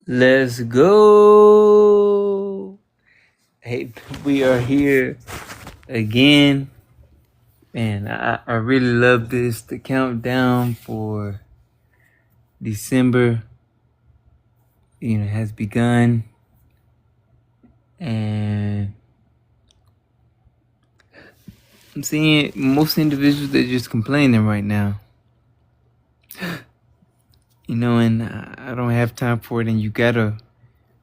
Let's go. Hey, we are here again. Man, I really love this. The countdown for December, has begun. And I'm seeing most individuals, they're just complaining right now. And I don't have time for it, and you gotta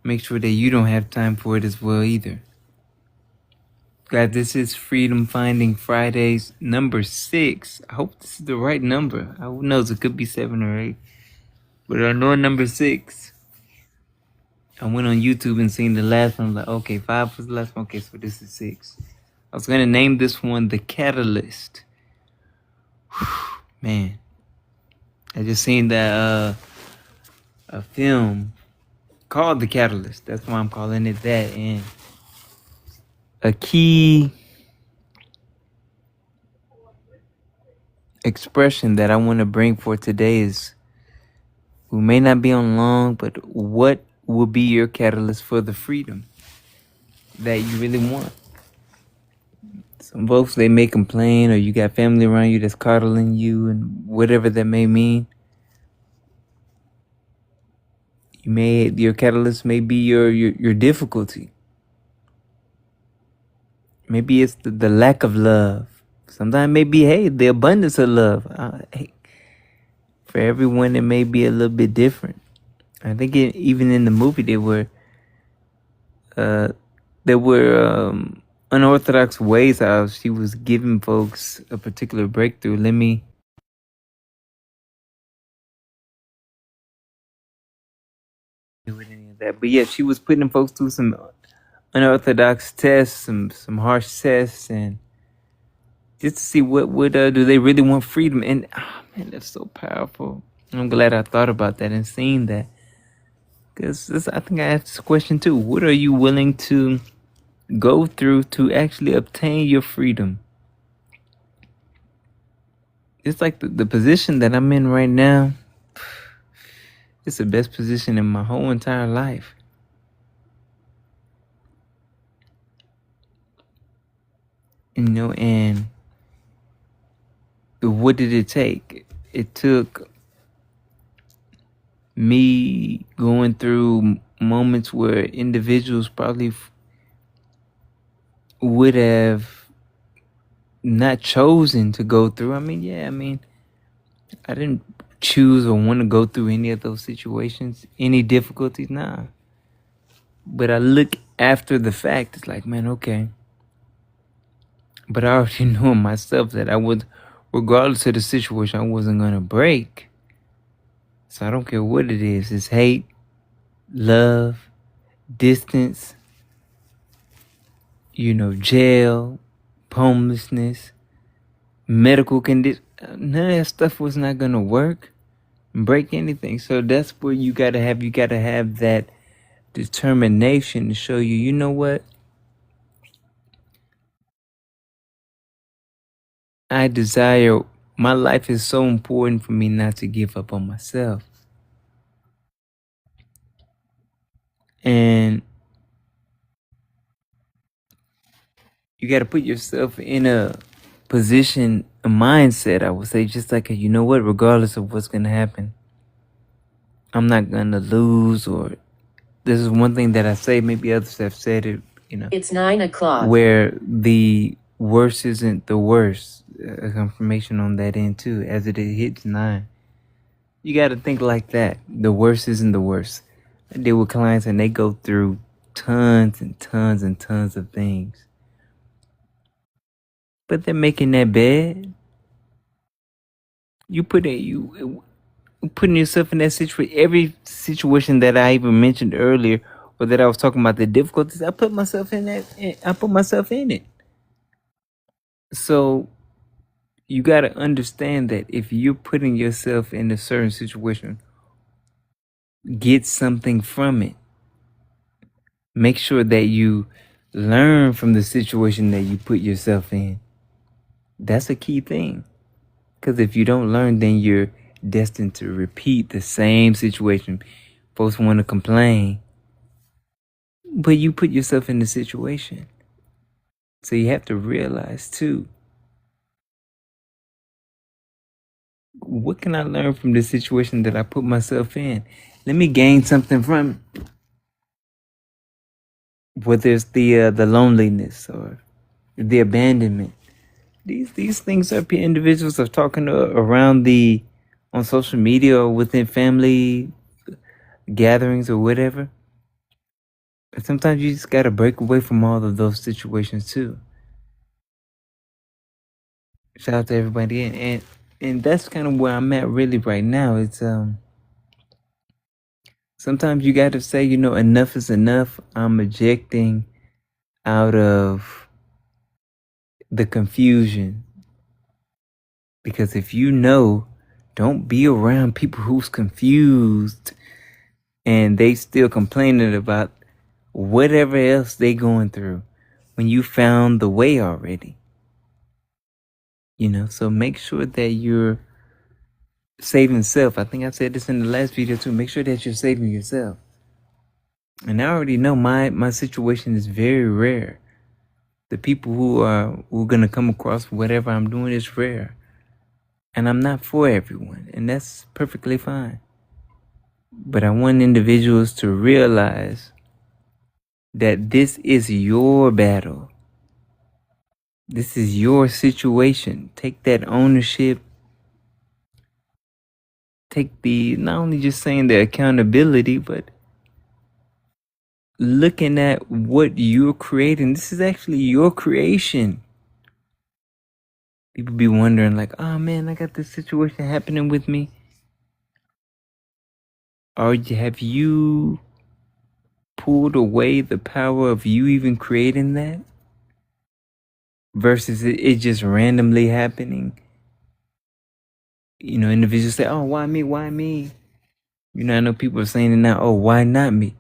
make sure that you don't have time for it as well either. God, this is Freedom Finding Fridays number 6. I hope this is the right number. Who knows? It could be 7 or 8. But I know number 6. I went on YouTube and seen the last one. I'm like, okay, 5 was the last one. Okay, so this is 6. I was going to name this one The Catalyst. Man. I just seen that a film called The Catalyst. That's why I'm calling it that. And a key expression that I want to bring for today is, we may not be on long, but what will be your catalyst for the freedom that you really want? Some folks, they may complain, or you got family around you that's coddling you and whatever that may mean. Your catalyst may be your difficulty. Maybe it's the lack of love. Sometimes maybe, hey, the abundance of love. For everyone, it may be a little bit different. I think even in the movie, there were unorthodox ways how she was giving folks a particular breakthrough. Let me do any of that. But yeah, she was putting folks through some unorthodox tests, some harsh tests, and just to see what do they really want freedom. And man, that's so powerful. I'm glad I thought about that and seen that, because I think I asked this question too. What are you willing to go through to actually obtain your freedom? It's like the position that I'm in right now. It's the best position in my whole entire life. And what did it take? It took me going through moments where individuals probably would have not chosen to go through. I didn't choose or want to go through any of those situations, any difficulties, nah. But I look after the fact, it's like, man, okay. But I already know in myself that I would, regardless of the situation, I wasn't going to break. So I don't care what it is. It's hate, love, distance, jail, homelessness, medical condition. None of that stuff was not going to work, break anything. So that's where you got to have that determination to show you, you know what? I desire, my life is so important for me not to give up on myself. And you got to put yourself in a position, a mindset, I would say, just like, you know what, regardless of what's going to happen, I'm not going to lose. Or this is one thing that I say, maybe others have said it, It's 9 o'clock. where the worst isn't the worst. A confirmation on that end too, as it hits 9. You got to think like that. The worst isn't the worst. I deal with clients and they go through tons and tons and tons of things, but they're making that bed. You putting yourself in that situation. Every situation that I even mentioned earlier, or that I was talking about, the difficulties, I put myself in that. I put myself in it. So you got to understand that if you're putting yourself in a certain situation, get something from it. Make sure that you learn from the situation that you put yourself in. That's a key thing. Because if you don't learn, then you're destined to repeat the same situation. Folks want to complain, but you put yourself in the situation. So you have to realize too, what can I learn from this situation that I put myself in? Let me gain something from it. Whether it's the loneliness or the abandonment. These things up here, individuals are talking around on social media or within family gatherings or whatever. But sometimes you just gotta break away from all of those situations too. Shout out to everybody, and that's kind of where I'm at really right now. It's sometimes you gotta say, enough is enough. I'm ejecting out of the confusion, because if don't be around people who's confused and they still complaining about whatever else they going through when you found the way already. So make sure that you're saving self. I think I said this in the last video too. Make sure that you're saving yourself. And I already know my situation is very rare. The people who are gonna come across whatever I'm doing is rare. And I'm not for everyone, and that's perfectly fine. But I want individuals to realize that this is your battle. This is your situation. Take that ownership. Take not only just saying the accountability, but looking at what you're creating. This is actually your creation. People be wondering like, oh man, I got this situation happening with me. Or have you pulled away the power of you even creating that? Versus it just randomly happening. Individuals say, oh, why me? Why me? I know people are saying it now, oh, why not me?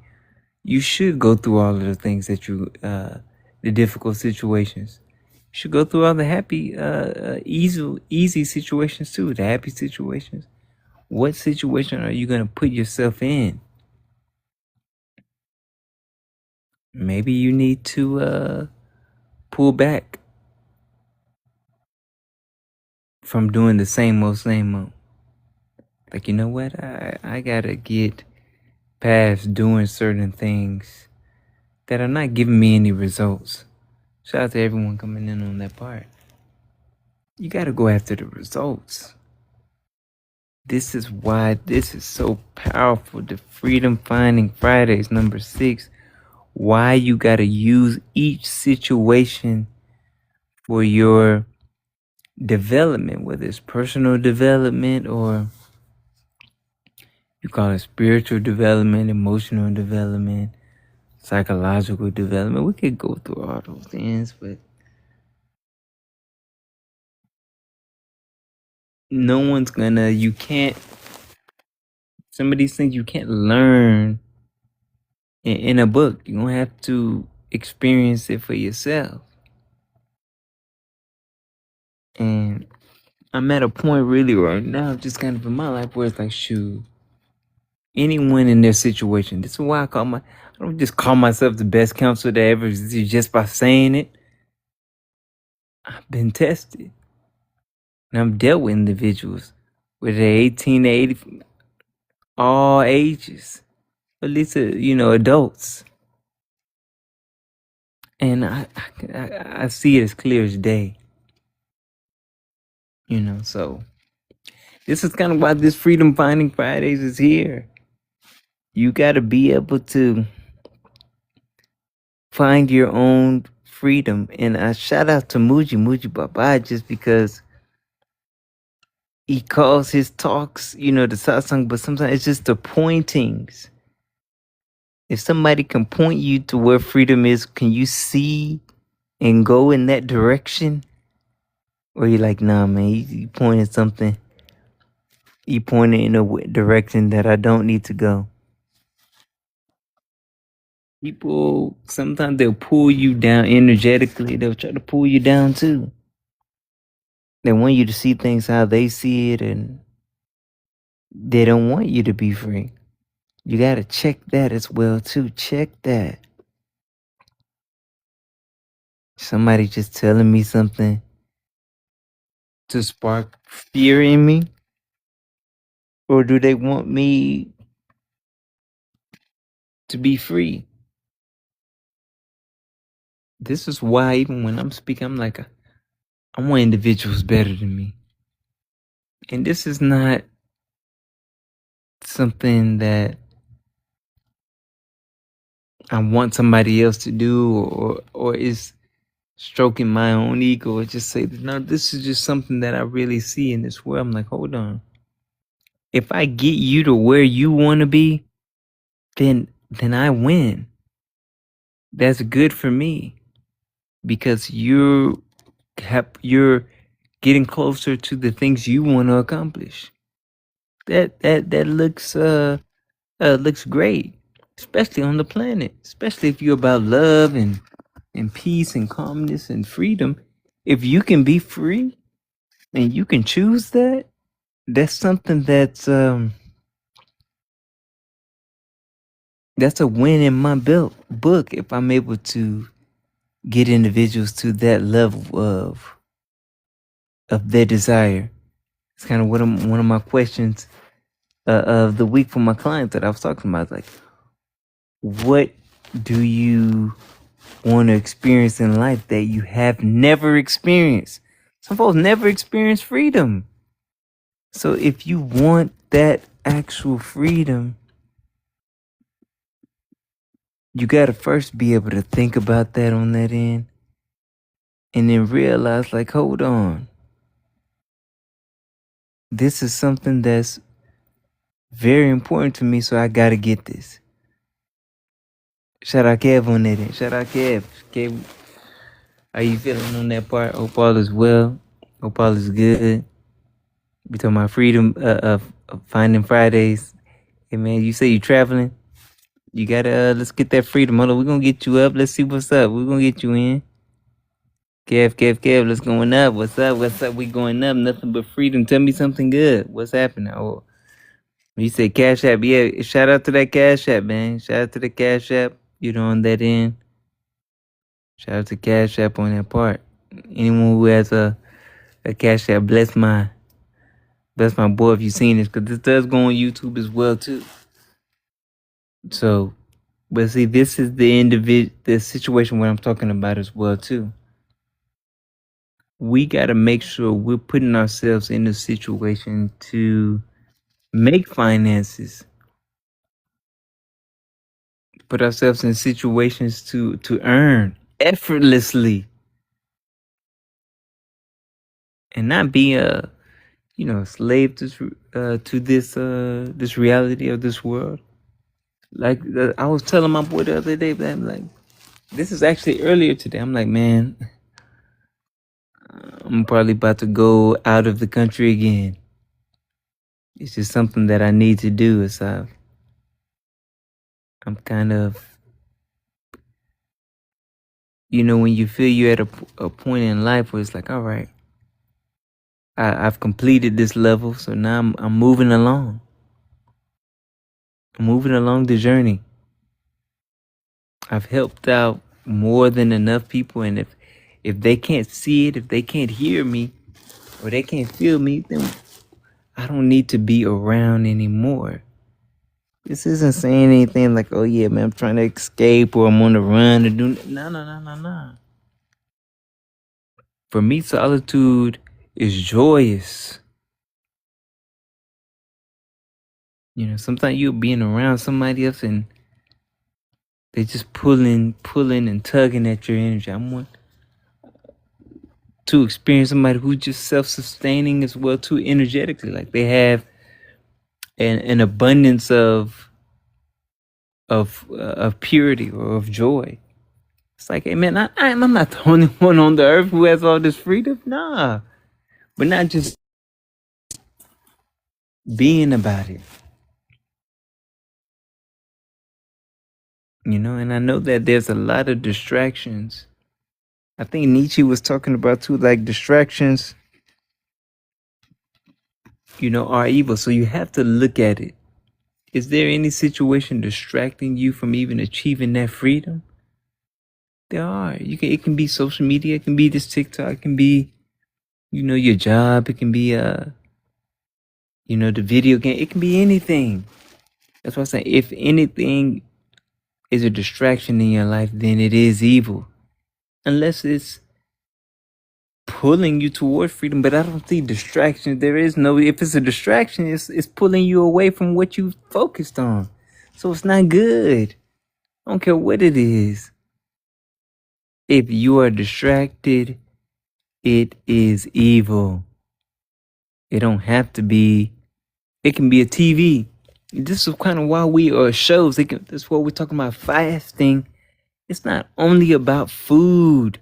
You should go through all of the things that the difficult situations. You should go through all the happy, easy situations too, the happy situations. What situation are you going to put yourself in? Maybe you need to pull back from doing the same old. Like, you know what? I got to get past doing certain things that are not giving me any results. Shout out to everyone coming in on that part. You got to go after the results. This is why this is so powerful. The Freedom Finding Fridays, number 6. Why you got to use each situation for your development, whether it's personal development or you call it spiritual development, emotional development, psychological development. We could go through all those things, but no one's some of these things you can't learn in a book. You're going to have to experience it for yourself. And I'm at a point really right now, just kind of in my life, where it's like, shoot, anyone in their situation. This is why I don't just call myself the best counselor that ever existed just by saying it. I've been tested. And I've dealt with individuals, whether they're 18 to 80, all ages, at least, adults. And I see it as clear as day. So this is kind of why this Freedom Finding Fridays is here. You got to be able to find your own freedom. And I shout out to Muji Baba, just because he calls his talks, the satsang, but sometimes it's just the pointings. If somebody can point you to where freedom is, can you see and go in that direction? Or you're like, nah, man, you pointed something. You pointed in a direction that I don't need to go. People, sometimes they'll pull you down energetically. They'll try to pull you down too. They want you to see things how they see it, and they don't want you to be free. You gotta check that as well too. Check that. Somebody just telling me something to spark fear in me? Or do they want me to be free? This is why even when I'm speaking, I'm like, I want individuals better than me. And this is not something that I want somebody else to do or is stroking my own ego or just say, no, this is just something that I really see in this world. I'm like, hold on. If I get you to where you want to be, then I win. That's good for me because you're getting closer to the things you want to accomplish. That looks great, especially on the planet. Especially if you're about love and peace and calmness and freedom. If you can be free and you can choose that, that's something that's a win in my book. If I'm able to get individuals to that level of their desire. It's kind of one of my questions of the week for my clients that I was talking about. Like, what do you want to experience in life that you have never experienced? Some folks never experienced freedom. So if you want that actual freedom, you got to first be able to think about that on that end and then realize, like, hold on. This is something that's very important to me, so I got to get this. Shout out Kev on that end. Shout out Kev. Kev, how you feeling on that part? Hope all is well. Hope all is good. We talking about freedom of finding Fridays. Hey man, you say you traveling? You gotta let's get that freedom. Hold on, we're gonna get you up. Let's see what's up. We're gonna get you in. Kev, let's going up. What's up? What's up? We going up. Nothing but freedom. Tell me something good. What's happening? Oh, you said Cash App. Yeah, shout out to that Cash App, man. Shout out to the Cash App. You know, on that end. Shout out to Cash App on that part. Anyone who has a Cash App, bless my boy if you've seen this, because this does go on YouTube as well too. So, but see, this is the situation where I'm talking about as well too. We got to make sure we're putting ourselves in a situation to make finances, put ourselves in situations to earn effortlessly, and not be a slave to this reality of this world. Like I was telling my boy the other day, that I'm like, this is actually earlier today. I'm like, man, I'm probably about to go out of the country again. It's just something that I need to do. I'm kind of, when you feel you're at a point in life where it's like, all right, I've completed this level, so now I'm moving along. I'm moving along the journey. I've helped out more than enough people, and if they can't see it, if they can't hear me, or they can't feel me, then I don't need to be around anymore. This isn't saying anything like, oh yeah, man, I'm trying to escape or I'm on the run or do no. For me, solitude is joyous. Sometimes you're being around somebody else and they just pulling and tugging at your energy. I want to experience somebody who's just self-sustaining as well too, energetically. Like they have an abundance of purity or of joy. It's like, hey man, I'm not the only one on the earth who has all this freedom. Nah, but not just being about it. And I know that there's a lot of distractions. I think Nietzsche was talking about too, like distractions, are evil. So you have to look at it Is there any situation distracting you from even achieving that freedom? There are. It can be social media, it can be this TikTok, it can be, your job, it can be the video game, it can be anything. That's why I say if anything is a distraction in your life, then it is evil. Unless it's pulling you towards freedom. But I don't see distraction. There is no, if it's a distraction, it's pulling you away from what you focused on. So it's not good. I don't care what it is. If you are distracted, it is evil. It don't have to be. It can be a TV. This is kind of why we are shows. That's why we're talking about fasting. It's not only about food.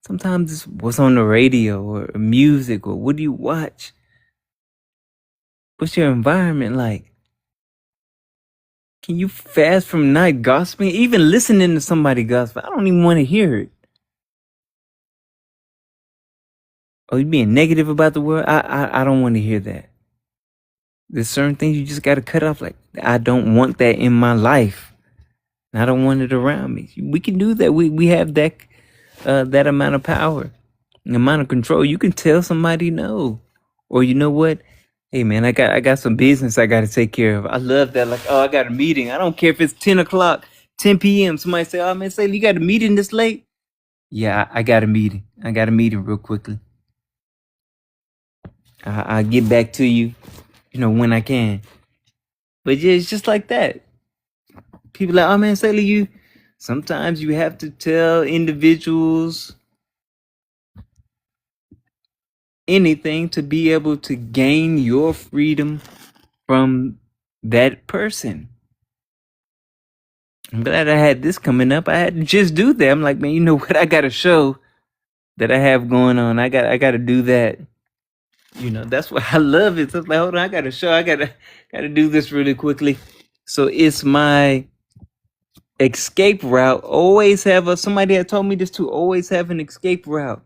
Sometimes it's what's on the radio or music or what do you watch? What's your environment like? Can you fast from not gossiping? Even listening to somebody gossip, I don't even want to hear it. Oh, you being negative about the world? I don't want to hear that. There's certain things you just got to cut off. Like, I don't want that in my life. I don't want it around me. We can do that. We have that amount of power, amount of control. You can tell somebody no, or you know what? Hey man, I got some business I got to take care of. I love that. Like, oh, I got a meeting. I don't care if it's 10 o'clock, 10 p.m. Somebody say, oh man, Saylee, you got a meeting this late? Yeah, I got a meeting. I got a meeting real quickly. I'll get back to you, when I can. But yeah, it's just like that. People like, oh man, Saylee, sometimes you have to tell individuals anything to be able to gain your freedom from that person. I'm glad I had this coming up. I had to just do that. I'm like, man, you know what? I got a show that I have going on. I got to do that. That's what I love it. So it's like, hold on, I got a show. I gotta do this really quickly. So it's my escape route. Always have somebody had told me this too. Always have an escape route.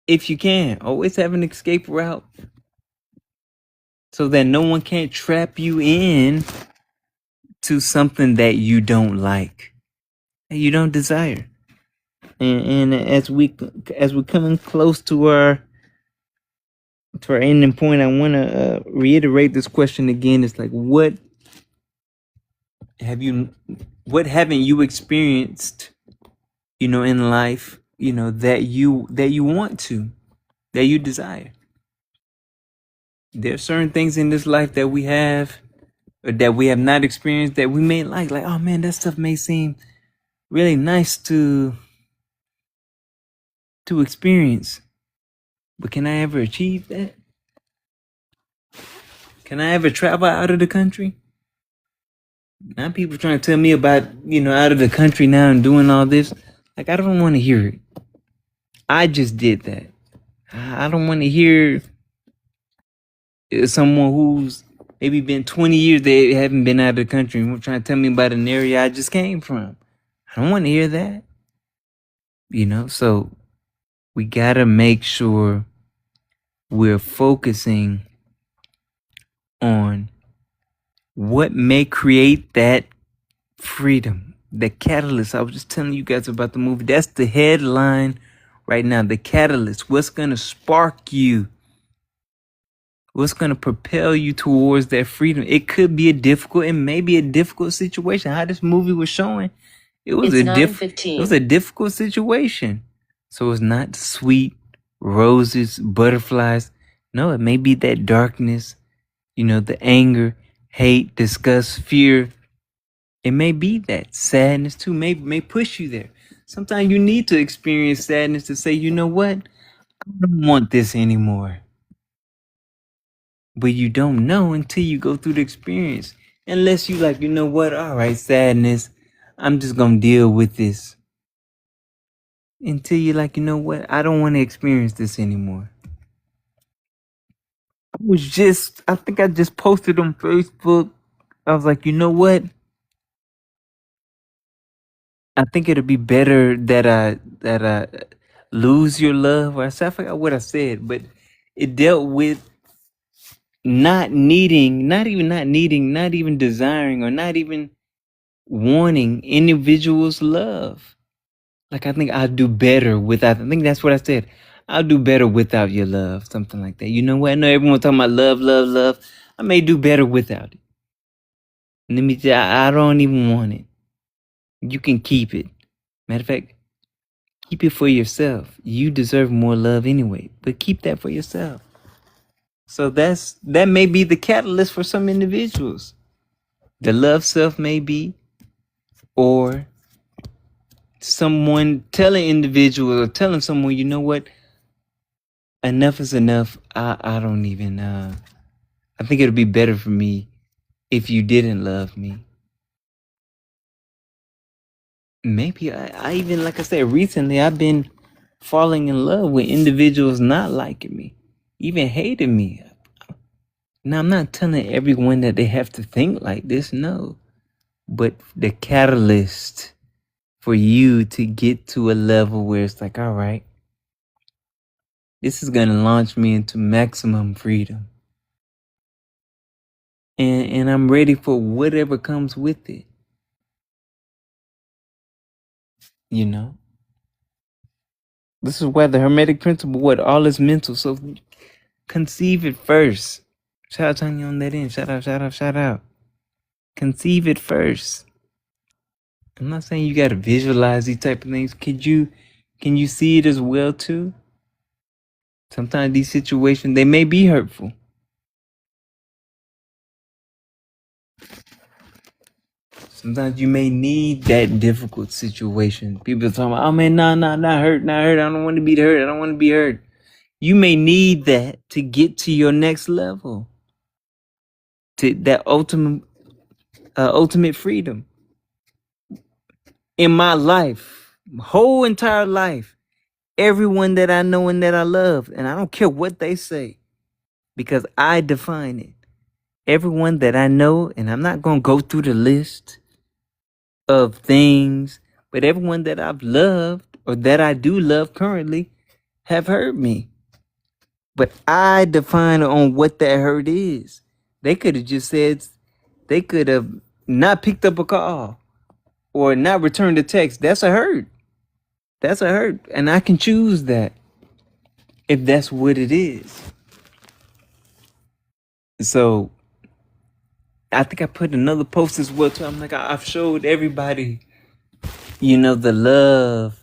If you can, always have an escape route so that no one can't trap you in to something that you don't like, that you don't desire. And as we're coming close to our ending point, I want to reiterate this question again. It's like, what haven't you experienced, in life, that you want to, that you desire? There are certain things in this life that we have or that we have not experienced that we may like, oh man, that stuff may seem really nice to experience. But can I ever achieve that? Can I ever travel out of the country? Now people trying to tell me about, out of the country now and doing all this. Like, I don't want to hear it. I just did that. I don't want to hear someone who's maybe been 20 years, they haven't been out of the country and trying to tell me about an area I just came from. I don't want to hear that. So we got to make sure we're focusing on what may create that freedom, the catalyst. I was just telling you guys about the movie. That's the headline right now. The catalyst. What's going to spark you? What's going to propel you towards that freedom? It could be it may be a difficult situation. How this movie was showing, it was a difficult situation. So it's not sweet roses, butterflies. No, it may be that darkness, the anger, hate, disgust, fear. It may be that sadness too, may push you there. Sometimes you need to experience sadness to say, you know what? I don't want this anymore. But you don't know until you go through the experience. Unless you like, you know what? All right, sadness. I'm just going to deal with this. Until you're like, you know what? I don't want to experience this anymore. I think I just posted on Facebook. I was like, you know what? I think it'll be better that I lose your love. Or I forgot what I said, but it dealt with not needing, not even desiring, or not even wanting individuals' love. Like, I think I'll do better without. I think that's what I said. I'll do better without your love, something like that. You know what? I know everyone's talking about love, love, love. I may do better without it. Let me tell you, I don't even want it. You can keep it. Matter of fact, keep it for yourself. You deserve more love anyway, but keep that for yourself. So that may be the catalyst for some individuals. The love self may be, or someone telling individual or telling someone, you know what, enough is enough. I don't even I think it'd be better for me if you didn't love me. Maybe I even, like I said, recently I've been falling in love with individuals not liking me, even hating me. Now, I'm not telling everyone that they have to think like this, no. But the catalyst for you to get to a level where it's like, all right, this is going to launch me into maximum freedom. And I'm ready for whatever comes with it. You know? This is why the Hermetic principle, what all is mental. So conceive it first. Shout out Tanya on that end. Shout out, shout out, shout out. Conceive it first. I'm not saying you gotta visualize these type of things. Can you see it as well too? Sometimes these situations, they may be hurtful. Sometimes you may need that difficult situation. People are talking about, oh man, nah, not hurt, not hurt. I don't want to be hurt. I don't want to be hurt. You may need that to get to your next level, to that ultimate freedom. In my life, whole entire life, everyone that I know and that I love, and I don't care what they say, because I define it. Everyone that I know, and I'm not going to go through the list of things, but everyone that I've loved or that I do love currently have hurt me. But I define on what that hurt is. They could have just said, they could have not picked up a call or not returned a text. That's a hurt. That's a hurt. And I can choose that if that's what it is. So I think I put another post as well too. I'm like, I've showed everybody, the love.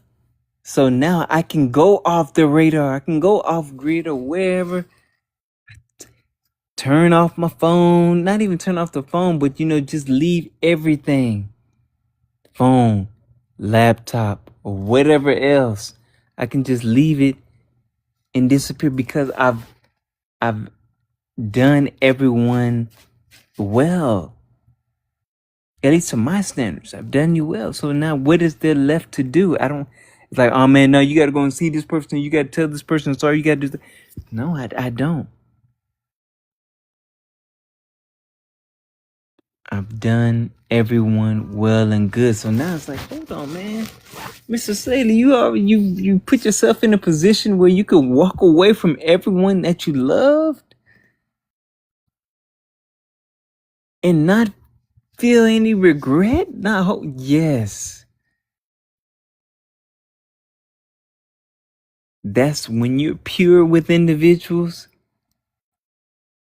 So now I can go off the radar. I can go off grid or wherever. Turn off my phone. Not even turn off the phone, but just leave everything. Phone, laptop, or whatever else. I can just leave it and disappear because I've done everyone well. At least to my standards, I've done you well. So now what is there left to do? It's like, oh man, no, you got to go and see this person. You got to tell this person, sorry, you got to do that. No, I don't. I've done everyone well and good. So now it's like, hold on, man. Mr. Saylee, you put yourself in a position where you could walk away from everyone that you loved and not feel any regret? Yes. That's when you're pure with individuals.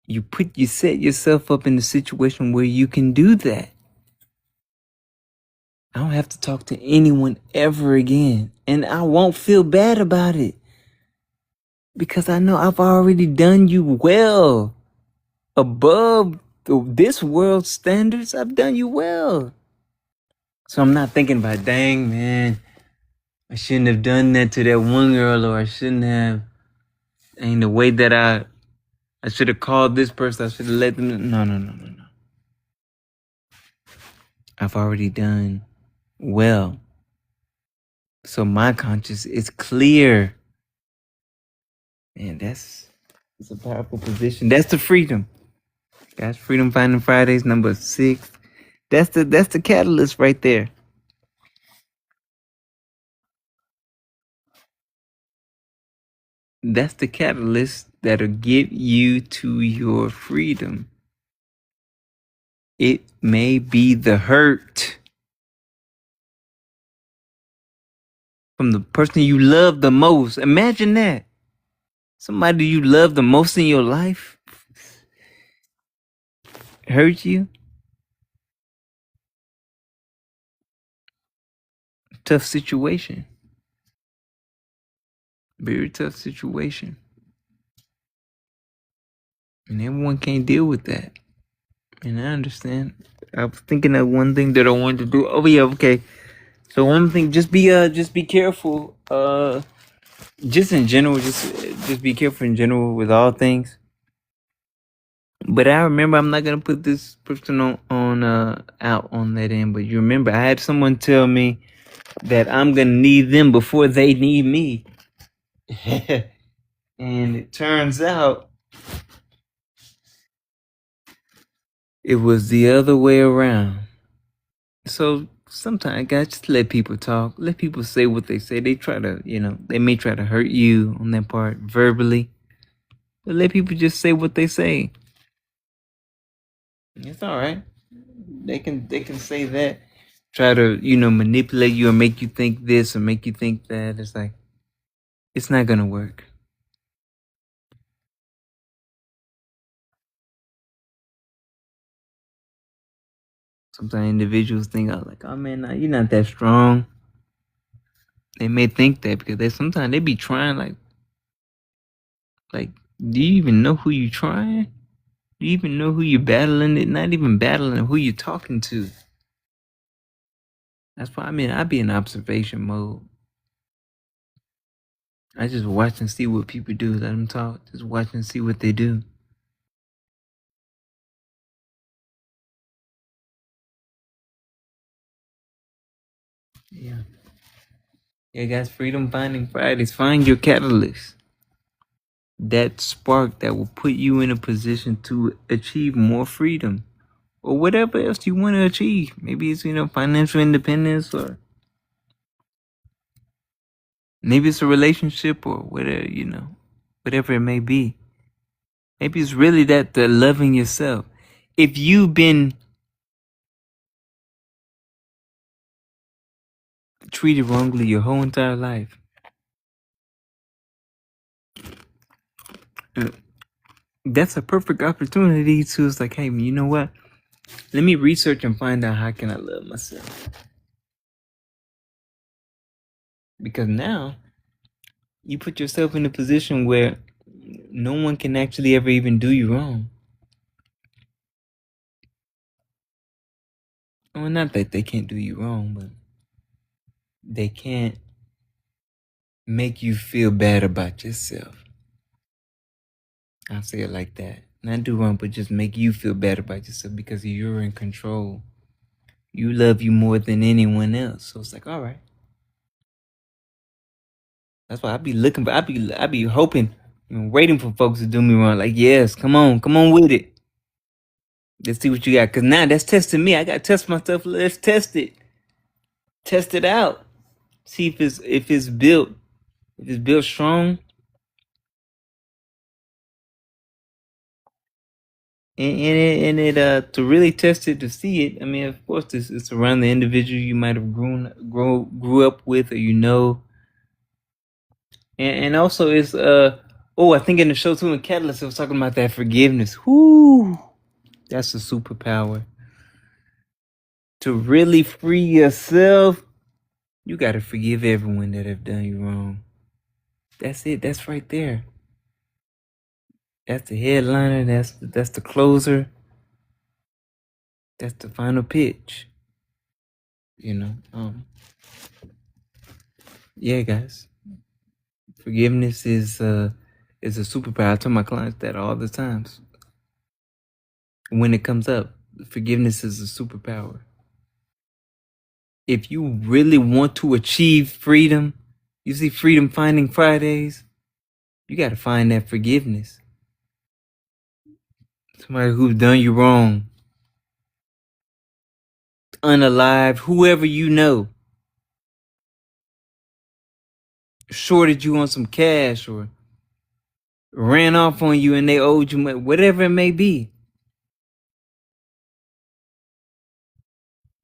You set yourself up in a situation where you can do that. I don't have to talk to anyone ever again. And I won't feel bad about it. Because I know I've already done you well. Above this world's standards, I've done you well. So I'm not thinking about, dang, man, I shouldn't have done that to that one girl, or I shouldn't have. Ain't the way that I should have called this person. I should have let them. No. I've already done well. So my conscience is clear. Man, it's a powerful position. That's the freedom. That's Freedom Finding Fridays number 6. That's the catalyst right there. That's the catalyst that'll get you to your freedom. It may be the hurt from the person you love the most. Imagine that. Somebody you love the most in your life hurt you. Tough situation. Very tough situation. And everyone can't deal with that. And I understand. I was thinking of one thing that I wanted to do. Oh yeah, okay. So one thing, just be careful. Just in general, just be careful in general with all things. But I remember, I'm not gonna put this person on out on that end. But you remember, I had someone tell me that I'm gonna need them before they need me. And it turns out it was the other way around. So sometimes, guys, just let people talk. Let people say what they say. They try to, they may try to hurt you on that part verbally. But let people just say what they say. It's all right. They can say that. Try to, manipulate you or make you think this or make you think that. It's like, it's not gonna work. Sometimes individuals think, oh, like, oh man, nah, you're not that strong. They may think that because they be trying like, do you even know who you trying? Do you even know who you're battling? It not even battling who you're talking to. That's why I be in observation mode. I just watch and see what people do. Let them talk. Just watch and see what they do. Yeah. Yeah, guys, Freedom Finding Fridays. Find your catalyst. That spark that will put you in a position to achieve more freedom. Or whatever else you want to achieve. Maybe it's, financial independence, or maybe it's a relationship, or whatever, whatever it may be. Maybe it's really that the loving yourself. If you've been treated wrongly your whole entire life, that's a perfect opportunity to, it's like, hey, you know what? Let me research and find out how can I love myself. Because now you put yourself in a position where no one can actually ever even do you wrong. Well, not that they can't do you wrong, but they can't make you feel bad about yourself. I'll say it like that. Not do wrong, but just make you feel bad about yourself because you're in control. You love you more than anyone else. So it's like, all right. That's why I be looking, but I be hoping and waiting for folks to do me wrong. Like, yes, come on with it. Let's see what you got. Cause now that's testing me. I gotta test myself. Let's test it. Test it out. See if it's built. If it's built strong. And to really test it, to see it, I mean, of course, it's around the individual you might have grew up with, or and also it's I think in the show too in Catalyst it was talking about that forgiveness. Whoo, that's a superpower. To really free yourself, you gotta forgive everyone that have done you wrong. That's it. That's right there. That's the headliner. That's the closer. That's the final pitch. Yeah, guys. Forgiveness is a superpower. I tell my clients that all the times. When it comes up, forgiveness is a superpower. If you really want to achieve freedom, you see Freedom Finding Fridays, you got to find that forgiveness. Somebody who's done you wrong, unalive, whoever you know, shorted you on some cash, or ran off on you and they owed you money, whatever it may be.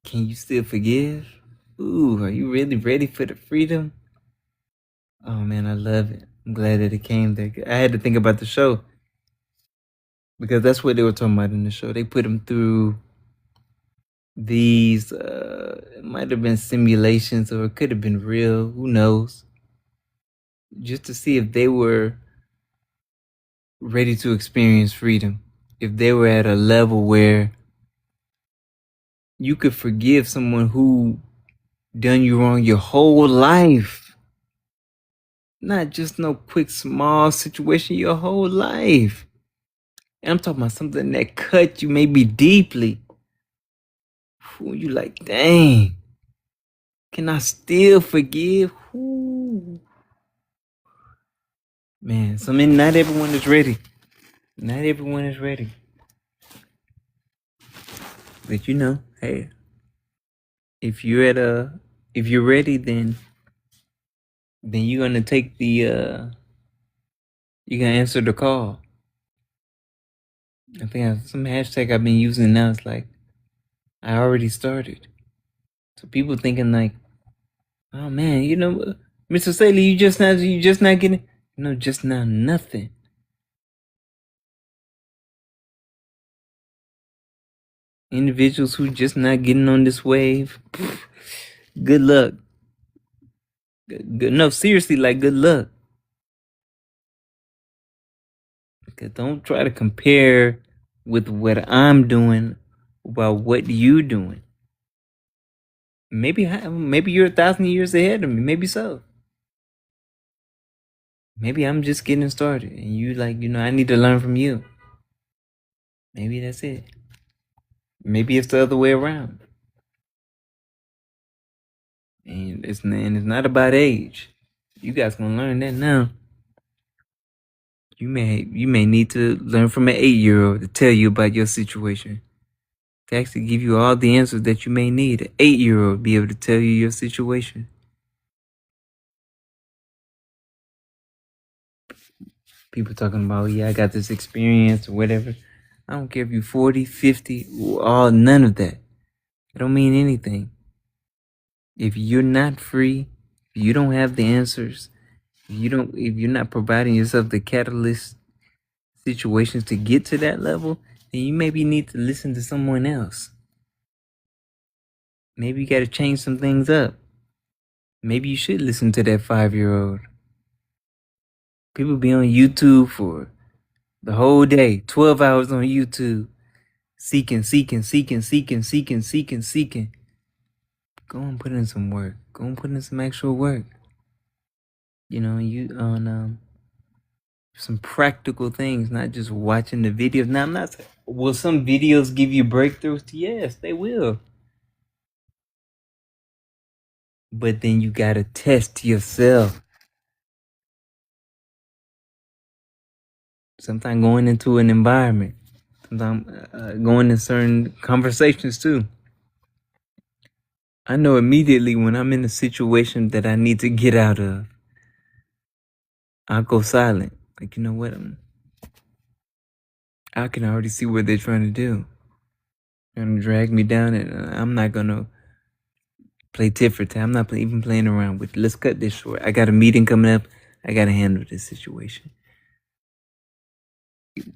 Can you still forgive? Ooh, are you really ready for the freedom? Oh man, I love it. I'm glad that it came there. I had to think about the show because that's what they were talking about in the show. They put them through these, it might have been simulations or it could have been real. Who knows? Just to see if they were ready to experience freedom. If they were at a level where you could forgive someone who done you wrong your whole life. Not just no quick small situation, your whole life. And I'm talking about something that cut you maybe deeply. Ooh, you like, dang. Can I still forgive? Ooh. Man, not everyone is ready. Not everyone is ready. But you know, hey, if you're ready, then you're gonna take you're gonna answer the call. I think some hashtag I've been using now is like, I already started. So people thinking like, oh man, you know, Mr. Saylee, you just not getting, no, just now nothing. Individuals who just not getting on this wave, good luck. Good, no, seriously, like good luck. Because don't try to compare with what I'm doing about what you doing. Maybe you're 1,000 years ahead of me. Maybe so. Maybe I'm just getting started, and you like, you know, I need to learn from you. Maybe that's it. Maybe it's the other way around. And it's not about age. You guys gonna learn that now. You may need to learn from an 8-year-old to tell you about your situation. To actually give you all the answers that you may need. An 8-year-old be able to tell you your situation. People talking about, yeah, I got this experience or whatever. I don't care if you're 40, 50, all none of that. It don't mean anything. If you're not free, if you don't have the answers, if you're not providing yourself the catalyst situations to get to that level, then you maybe need to listen to someone else. Maybe you got to change some things up. Maybe you should listen to that 5-year-old. People be on YouTube for the whole day, 12 hours on YouTube, seeking. Go and put in some work. Go and put in some actual work. You know, you on some practical things, not just watching the videos. Now, I'm not saying, will some videos give you breakthroughs? Yes, they will. But then you got to test yourself. Sometimes going into an environment, sometimes going in certain conversations too. I know immediately when I'm in a situation that I need to get out of, I'll go silent. Like, you know what? I can already see what they're trying to do. Trying to drag me down, and I'm not going to play tit for tat. I'm not even playing around with it. Let's cut this short. I got a meeting coming up. I got to handle this situation.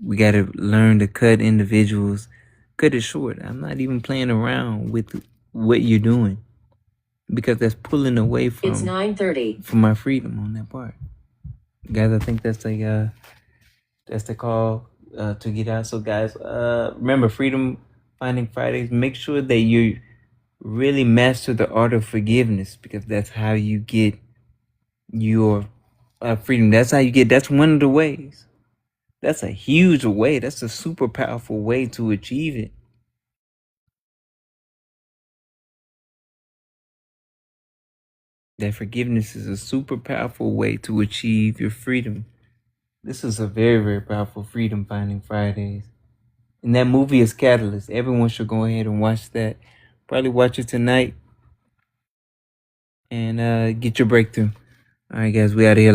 We got to learn to cut individuals, cut it short. I'm not even playing around with what you're doing because that's pulling away from it's 9:30 from my freedom on that part. Guys, I think that's the call to get out. So guys, remember, Freedom Finding Fridays. Make sure that you really master the art of forgiveness, because that's how you get your freedom. That's one of the ways. That's a huge way. That's a super powerful way to achieve it. That forgiveness is a super powerful way to achieve your freedom. This is a very, very powerful Freedom Finding Fridays. And that movie is Catalyst. Everyone should go ahead and watch that. Probably watch it tonight and get your breakthrough. All right, guys, we out of here.